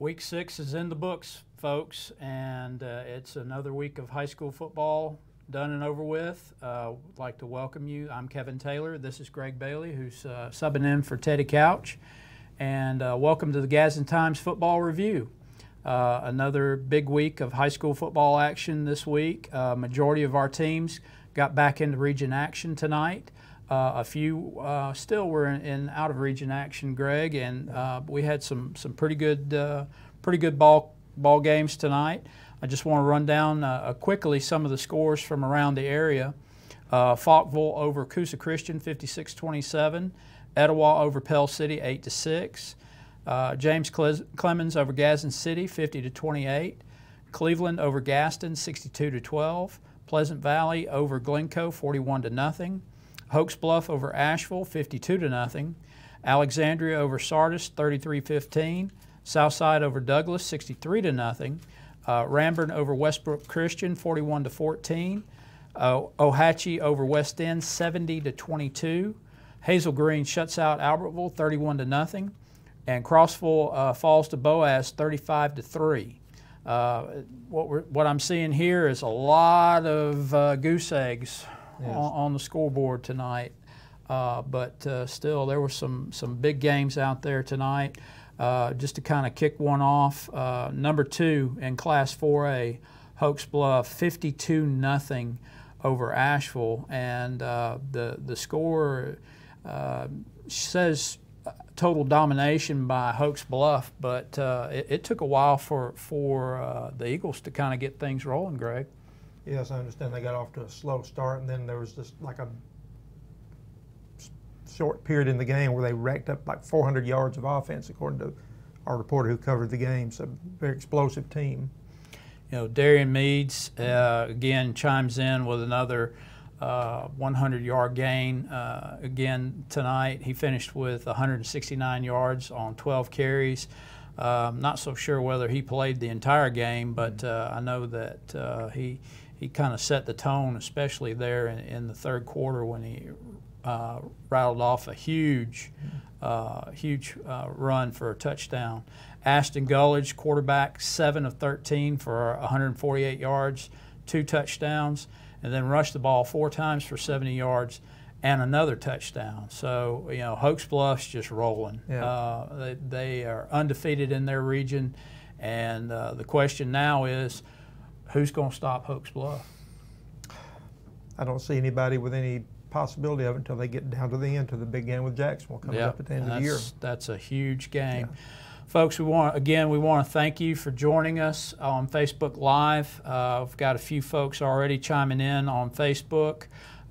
Week 6 is in the books, folks, and it's another week of high school football done and over with. I'd like to welcome you. I'm Kevin Taylor. This is Greg Bailey, who's subbing in for Teddy Couch. And welcome to the Gadsden Times Football Review. Another big week of high school football action this week. Majority of our teams got back into region action tonight. A few still were in out of region action, Greg, and we had some pretty good ball games tonight. I just want to run down quickly some of the scores from around the area. Falkville over Coosa Christian, 56-27. Etowah over Pell City, 8-6. James Clemens over Gadsden City, 50-28. Cleveland over Gadsden, 62-12. Pleasant Valley over Glencoe, 41-0. Hoax Bluff over Asheville, 52-0. Alexandria over Sardis, 33-15. Southside over Douglas, 63-0. Ranburne over Westbrook Christian, 41-14. Ohatchee over West End, 70-22. Hazel Green shuts out Albertville, 31-0. And Crossville falls to Boaz, 35-3. What I'm seeing here is a lot of goose eggs. Yes. On the scoreboard tonight, but still there were some big games out there tonight. Just to kind of kick one off, number 2 in Class 4A, Hoax Bluff, 52-0 over Asheville, and the score says total domination by Hoax Bluff, but it took a while for the Eagles to kind of get things rolling, Greg. Yes, I understand they got off to a slow start, and then there was just like a short period in the game where they racked up like 400 yards of offense, according to our reporter who covered the game. So, very explosive team. You know, Darian Meads again chimes in with another 100-yard gain again tonight. He finished with 169 yards on 12 carries. Not so sure whether he played the entire game, but I know that he kind of set the tone, especially there in the third quarter when he rattled off a huge run for a touchdown. Ashton Gullidge, quarterback, 7 of 13 for 148 yards, 2 touchdowns, and then rushed the ball 4 times for 70 yards and another touchdown. So, you know, Hoax Bluff's just rolling. Yeah. They are undefeated in their region, and the question now is, who's going to stop Hoax Bluff? I don't see anybody with any possibility of it until they get down to the end, to the big game with Jacksonville coming up at the end of the year. That's a huge game. Yeah. Folks, we want to thank you for joining us on Facebook Live. We've got a few folks already chiming in on Facebook.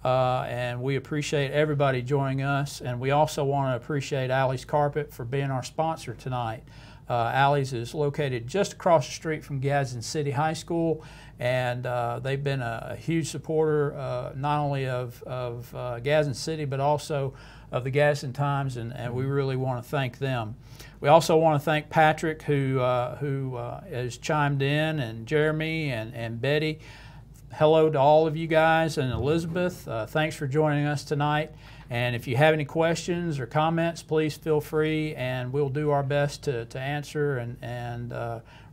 And we appreciate everybody joining us, and we also want to appreciate Alley's Carpet for being our sponsor tonight. Alley's is located just across the street from Gadsden City High School, and they've been a huge supporter not only of Gadsden City but also of the Gadsden Times, and we really want to thank them. We also want to thank Patrick who has chimed in, and Jeremy and Betty. Hello to all of you guys, and Elizabeth, thanks for joining us tonight. And if you have any questions or comments, please feel free, and we'll do our best to answer and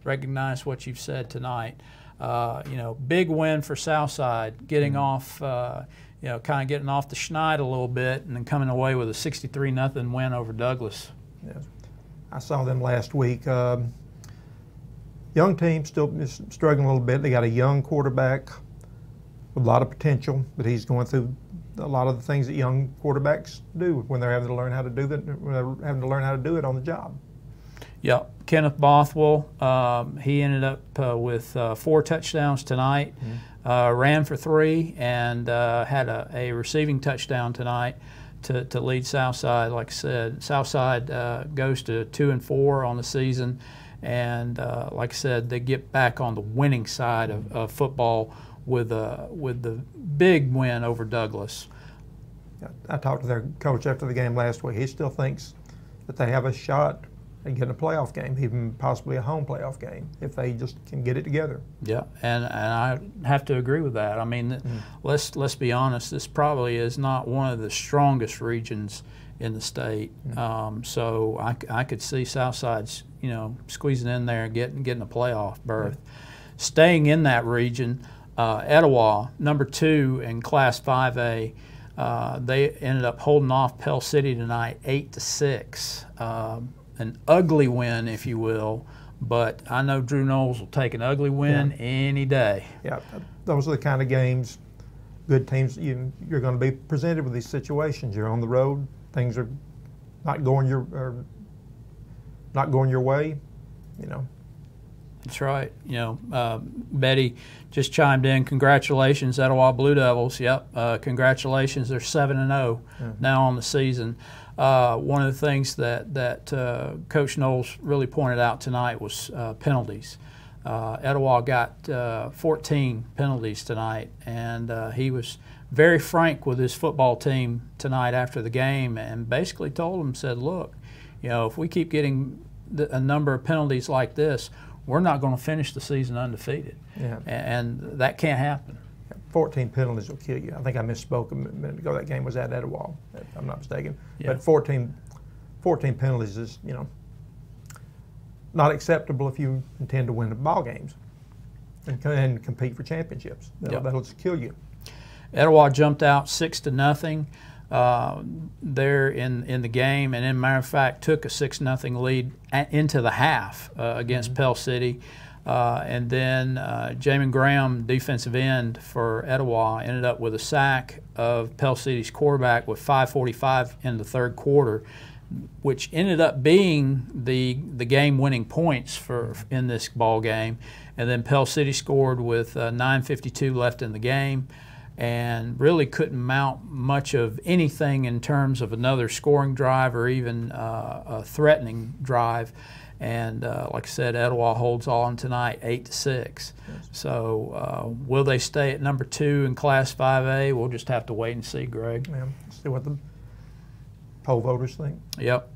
recognize what you've said tonight. You know, big win for Southside, getting off, you know, kind of getting off the schneid a little bit, and then coming away with a 63-0 win over Douglas. Yes. I saw them last week. Young team, still struggling a little bit. They got a young quarterback with a lot of potential, but he's going through a lot of the things that young quarterbacks do when they're having to learn how to do that, when they're having to learn how to do it on the job. Yeah, Kenneth Bothwell, he ended up with 4 touchdowns tonight, ran for 3, and had a receiving touchdown tonight to lead Southside. Like I said, Southside goes to 2-4 on the season, and like I said, they get back on the winning side of football with the big win over Douglas. I talked to their coach after the game last week. He still thinks that they have a shot at getting a playoff game, even possibly a home playoff game, if they just can get it together. Yeah, and I have to agree with that. I mean, let's be honest. This probably is not one of the strongest regions in the state. So I could see Southside's squeezing in there and getting a playoff berth. Staying in that region, Etowah, number 2 in Class 5A, they ended up holding off Pell City tonight 8-6. An ugly win, if you will, but I know Drew Knowles will take an ugly win any day. Yeah, those are the kind of games, good teams, you're going to be presented with these situations. You're on the road, things are not going your way, That's right. Betty just chimed in. Congratulations, Etowah Blue Devils. Yep. Congratulations. They're 7-0 now on the season. One of the things that Coach Knowles really pointed out tonight was penalties. Etowah got 14 penalties tonight, and he was very frank with his football team tonight after the game, and basically told them, said, look, if we keep getting a number of penalties like this, we're not going to finish the season undefeated. Yeah. And that can't happen. 14 penalties will kill you. I think I misspoke a minute ago. That game was at Etowah, if I'm not mistaken. Yeah. But 14 penalties is, not acceptable if you intend to win the ball games and compete for championships. That'll just kill you. Etowah jumped out 6-0 there in the game, and in matter of fact took a 6-0 lead into the half against Pell City. And then Jamin Graham, defensive end for Etowah, ended up with a sack of Pell City's quarterback with 5:45 in the third quarter, which ended up being the game-winning points in this ball game. And then Pell City scored with 9:52 left in the game, and really couldn't mount much of anything in terms of another scoring drive or even a threatening drive. And like I said, Etowah holds on tonight 8-6. Yes. So will they stay at number 2 in Class 5A? We'll just have to wait and see, Greg. Yeah, see what the poll voters think. Yep.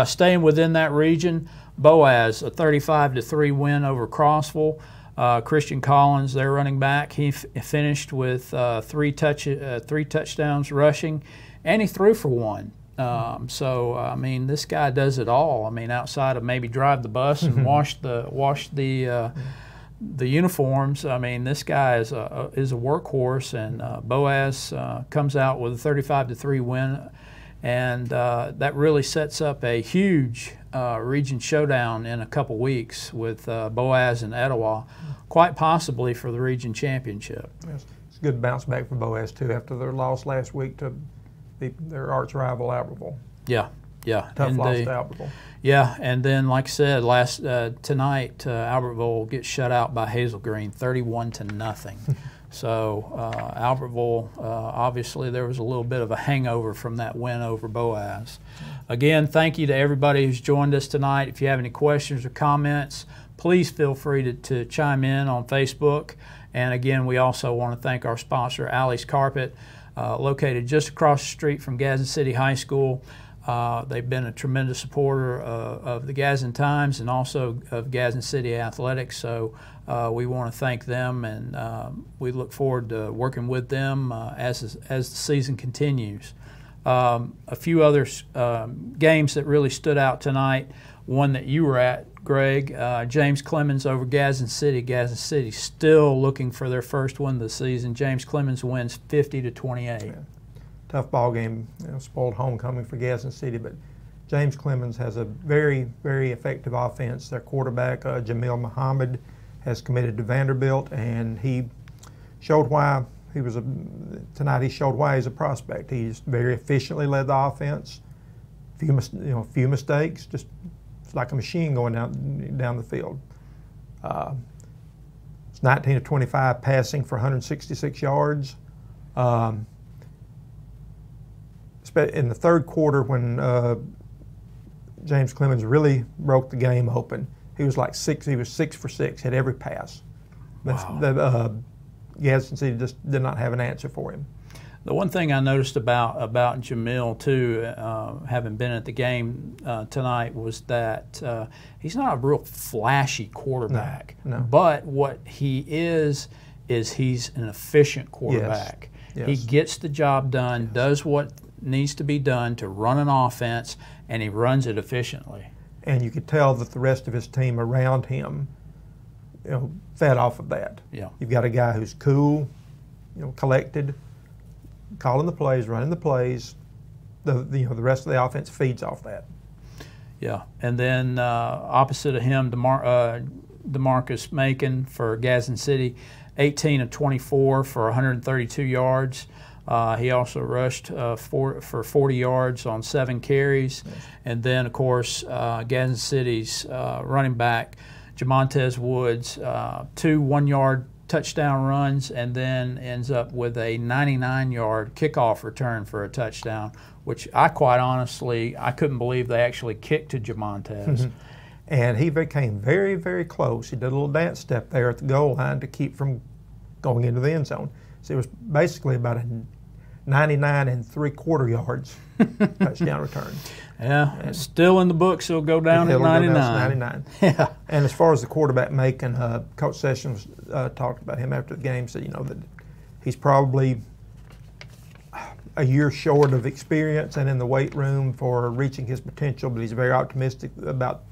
Staying within that region, Boaz, a 35-3 win over Crossville. Christian Collins, their running back, he finished with 3 touchdowns rushing, and he threw for 1. So I mean, this guy does it all. I mean, outside of maybe drive the bus and wash the uniforms. I mean, this guy is a workhorse, and Boaz comes out with a 35-3 win, and that really sets up a huge region showdown in a couple weeks with Boaz and Etowah, quite possibly for the region championship. Yes. It's a good bounce back for Boaz too after their loss last week to their arch rival Albertville. Yeah. Tough loss to Albertville. Yeah, and then like I said, tonight Albertville gets shut out by Hazel Green, 31-0. So Albertville, obviously there was a little bit of a hangover from that win over Boaz. Again, thank you to everybody who's joined us tonight. If you have any questions or comments, please feel free to chime in on Facebook. And again, we also want to thank our sponsor, Alley's Carpet, located just across the street from Gadsden City High School. They've been a tremendous supporter of the Gadsden Times and also of Gadsden City Athletics. So we want to thank them, and we look forward to working with them as the season continues. A few other games that really stood out tonight. One that you were at, Greg, James Clemens over Gadsden City. Gadsden City still looking for their first win of the season. James Clemens wins 50-28. Yeah. Tough ball game, spoiled homecoming for Gadsden City, but James Clemens has a very, very effective offense. Their quarterback, Jamil Muhammad, has committed to Vanderbilt, and he showed why tonight he showed why he's a prospect. He's very efficiently led the offense. Few mistakes, just it's like a machine going down the field. It's 19-25 passing for 166 yards. In the third quarter, when James Clemens really broke the game open, he was 6 for 6, hit every pass. Wow. Gadsden City just did not have an answer for him. The one thing I noticed about Jamil too, having been at the game tonight, was that he's not a real flashy quarterback. No. But what he is he's an efficient quarterback. Yes. He gets the job done, yes. Does what needs to be done to run an offense, and he runs it efficiently. and you could tell that the rest of his team around him, fed off of that. Yeah. You've got a guy who's cool, collected, calling the plays, running the plays. The rest of the offense feeds off that. Yeah, and then opposite of him, DeMarcus Macon for Gadsden City, 18 of 24 for 132 yards. He also rushed for 40 yards on 7 carries. Yes. And then, of course, Gadsden City's running back, Jamontez Woods, 2 one-yard touchdown runs, and then ends up with a 99-yard kickoff return for a touchdown, which I quite honestly, I couldn't believe they actually kicked to Jamontez. Mm-hmm. And he became very, very close. He did a little dance step there at the goal line to keep from going into the end zone. So it was basically about a 99 3/4 yards touchdown return. Yeah, and it's still in the books. He'll go down at 99. 99. Yeah. And as far as the quarterback Macon, Coach Sessions talked about him after the game, said, that he's probably a year short of experience and in the weight room for reaching his potential, but he's very optimistic about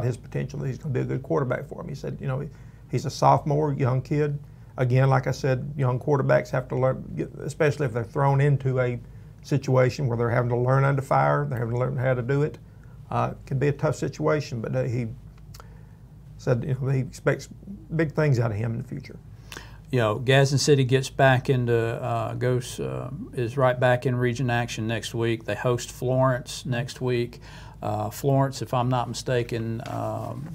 his potential, that he's going to be a good quarterback for him. He said, he's a sophomore, young kid. Again, like I said, young quarterbacks have to learn, especially if they're thrown into a situation where they're having to learn under fire, they're having to learn how to do it. It can be a tough situation, but he said he expects big things out of him in the future. Gadsden City gets back into is right back in region action next week. They host Florence next week. Florence, if I'm not mistaken,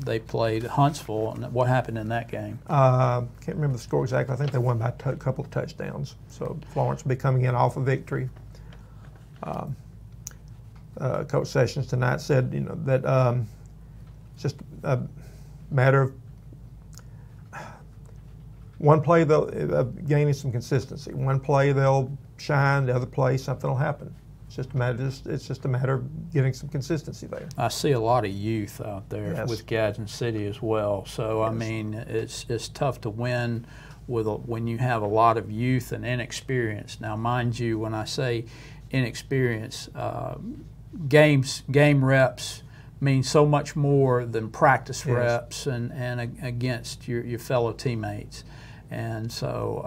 they played Huntsville. And what happened in that game? Can't remember the score exactly. I think they won by a couple of touchdowns. So Florence will be coming in off a victory. Coach Sessions tonight said, that it's just a matter of one play they'll gaining some consistency. One play they'll shine, the other play something will happen. It's just a matter of getting some consistency there. I see a lot of youth out there. Yes. With Gadsden City as well. So yes. I mean, it's tough to win when you have a lot of youth and inexperience. Now, mind you, when I say inexperience, game reps mean so much more than practice yes. reps and against your fellow teammates. And so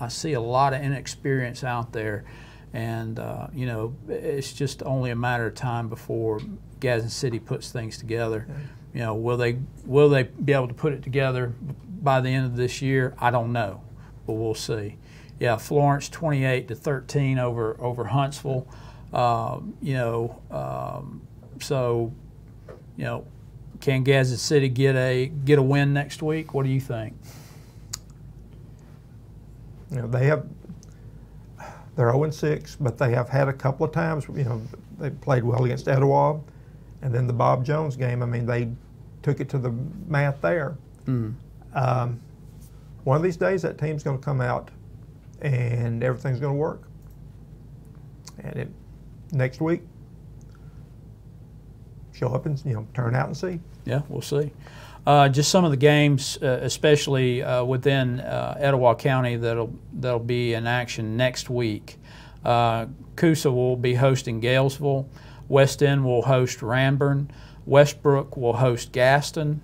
I see a lot of inexperience out there. And, it's just only a matter of time before Gadsden City puts things together. Okay. Will they be able to put it together by the end of this year? I don't know, but we'll see. Yeah, Florence 28-13 over Huntsville. Can Gadsden City get a win next week? What do you think? They're 0-6, but they have had a couple of times, they played well against Etowah, and then the Bob Jones game, they took it to the mat there. Mm. One of these days, that team's going to come out, and everything's going to work. And next week, show up and turn out and see. Yeah, we'll see. Just some of the games, especially within Etowah County, that'll be in action next week. Coosa will be hosting Galesville. West End will host Ranburne. Westbrook will host Gadsden.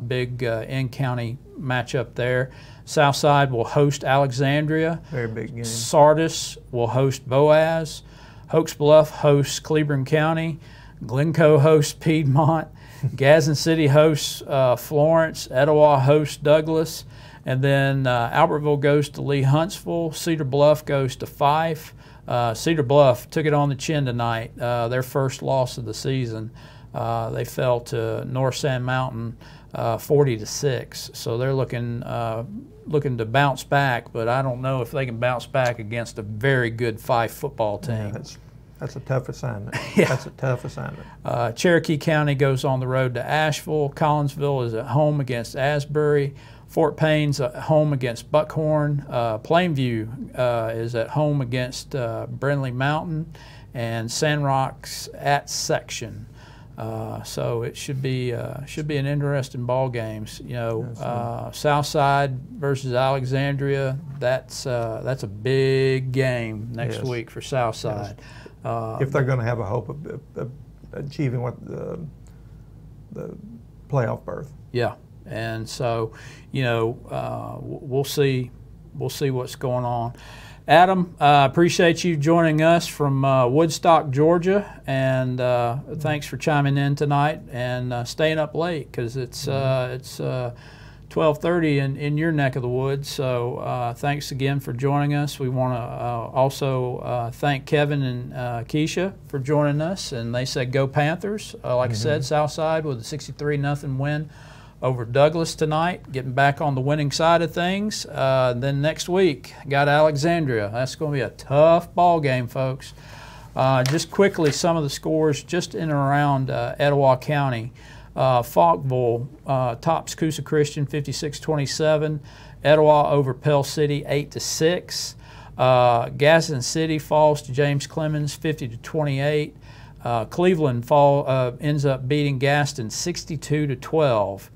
Big in-county matchup there. Southside will host Alexandria. Very big game. Sardis will host Boaz. Hoax Bluff hosts Cleburne County. Glencoe hosts Piedmont. Gadsden City hosts Florence. Etowah hosts Douglas. And then Albertville goes to Lee Huntsville. Cedar Bluff goes to Fife. Cedar Bluff took it on the chin tonight. Their first loss of the season. They fell to North Sand Mountain 40-6. So they're looking to bounce back, but I don't know if they can bounce back against a very good Fife football team. Yeah, that's a tough assignment. Yeah. That's a tough assignment. Cherokee County goes on the road to Asheville. Collinsville is at home against Asbury. Fort Payne's at home against Buckhorn. Plainview is at home against Brindley Mountain. And Sandrock's at Section. So it should be an interesting ball games. Southside versus Alexandria. That's a big game next yes. week for Southside. Yes. If they're going to have a hope of achieving what the playoff berth. Yeah, and so, we'll see what's going on. Adam, appreciate you joining us from Woodstock, Georgia, and thanks for chiming in tonight and staying up late because it's 12:30 in your neck of the woods. So thanks again for joining us. We want to also thank Kevin and Keisha for joining us, and they said go Panthers. Like I said, Southside with a 63-0 win over Douglas tonight, getting back on the winning side of things. Then next week, got Alexandria. That's going to be a tough ball game, folks. Just quickly, some of the scores just in and around Etowah County. Falkville tops Coosa Christian 56-27. Etowah over Pell City 8-6. Gadsden City falls to James Clemens 50-28. Cleveland ends up beating Gadsden 62-12.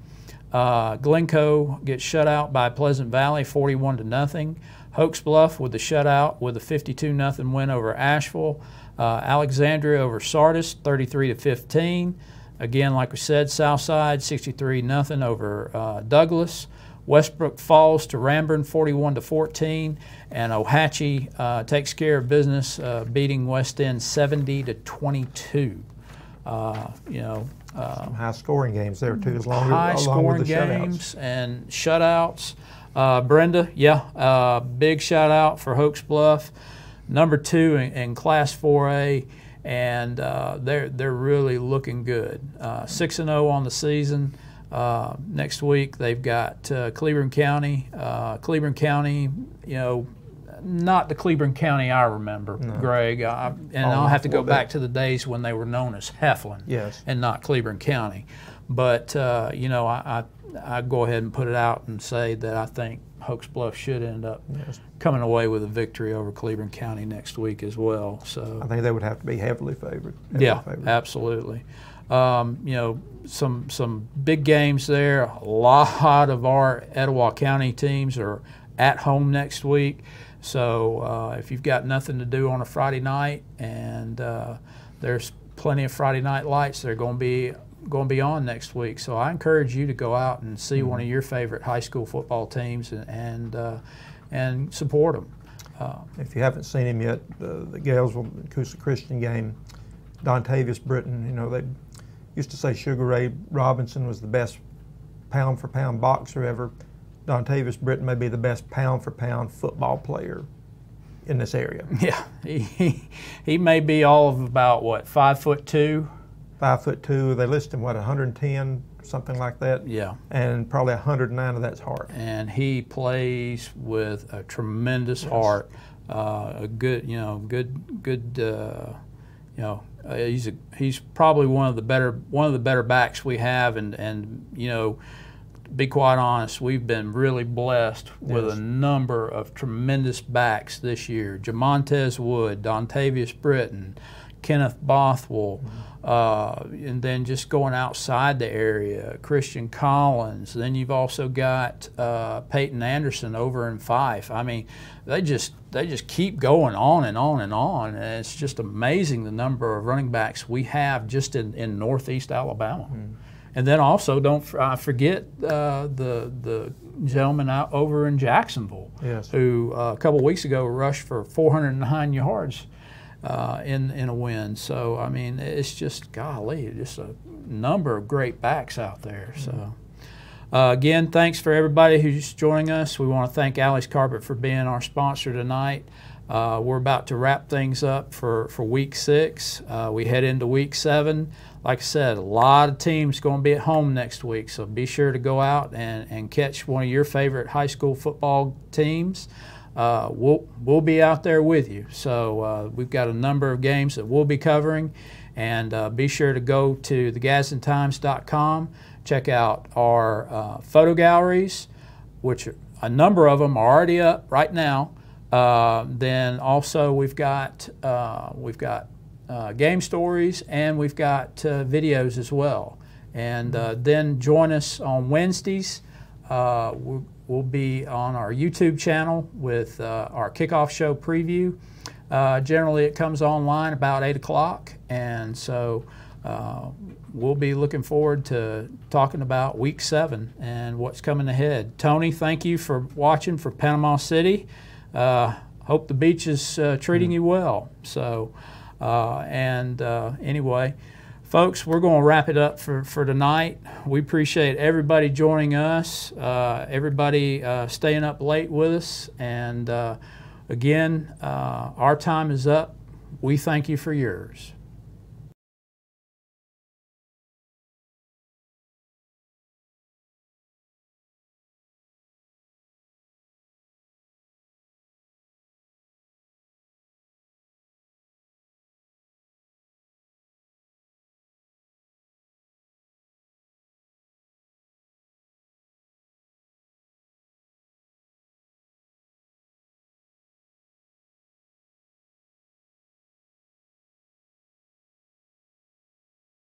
Glencoe gets shut out by Pleasant Valley 41-0. Hoax Bluff with the shutout with a 52-0 win over Asheville. Alexandria over Sardis 33-15. Again, like we said, Southside 63-0 over Douglas. Westbrook falls to Ranburne 41-14, and Ohatchee takes care of business, beating West End 70-22. Some high-scoring games there too, along high-scoring with the games and shutouts. Brenda, big shout-out for Hoax Bluff, number 2 in Class 4A, and they're really looking good. 6-0 on the season. Next week they've got Cleburne County. Cleburne County, not the Cleburne County I remember, Greg. I'll have to go back to the days when they were known as Heflin, and not Cleburne County. But I go ahead and put it out and say that I think Hoax Bluff should end up coming away with a victory over Cleburne County next week as well. So I think they would have to be heavily favored. Absolutely. Some big games there. A lot of our Etowah County teams are at home next week. So if you've got nothing to do on a Friday night, and there's plenty of Friday night lights that are going to be on next week. So I encourage you to go out and see one of your favorite high school football teams and support them. If you haven't seen him yet, the Galesville Coosa Christian game, Dontavius Britton, they used to say Sugar Ray Robinson was the best pound-for-pound boxer ever. Dontavius Britton may be the best pound-for-pound football player in this area. Yeah, he may be all of about, 5'2"? 5'2". They list him, 110, something like that. Yeah. And probably 109 of that's heart. And he plays with a tremendous heart. A good, he's probably one of the better backs we have, and be quite honest, we've been really blessed with a number of tremendous backs this year. Jamontez Wood, Dontavius Britton, Kenneth Bothwell, and then just going outside the area, Christian Collins. Then you've also got Peyton Anderson over in Fife. I mean, they just keep going on and on and on, and it's just amazing the number of running backs we have just in Northeast Alabama. And then also don't forget the gentleman out over in Jacksonville, who a couple weeks ago rushed for 409 yards in a win. So I mean, it's just just a number of great backs out there. So again, thanks for everybody who's joining us. We want to thank Alley's Carpet for being our sponsor tonight. We're about to wrap things up for week 6. We head into week 7. Like I said, a lot of teams going to be at home next week, so be sure to go out and catch one of your favorite high school football teams. We'll be out there with you. So we've got a number of games that we'll be covering, and be sure to go to thegadsdentimes.com, check out our photo galleries, which a number of them are already up right now. Then also we've got game stories, and we've got videos as well. And then join us on Wednesdays. We'll be on our YouTube channel with our kickoff show preview. Generally it comes online about 8 o'clock, and so we'll be looking forward to talking about Week 7 and what's coming ahead. Tony, thank you for watching for Panama City. Hope the beach is treating you well. So, anyway, folks, we're going to wrap it up for tonight. We appreciate everybody joining us, everybody staying up late with us. And again, our time is up. We thank you for yours.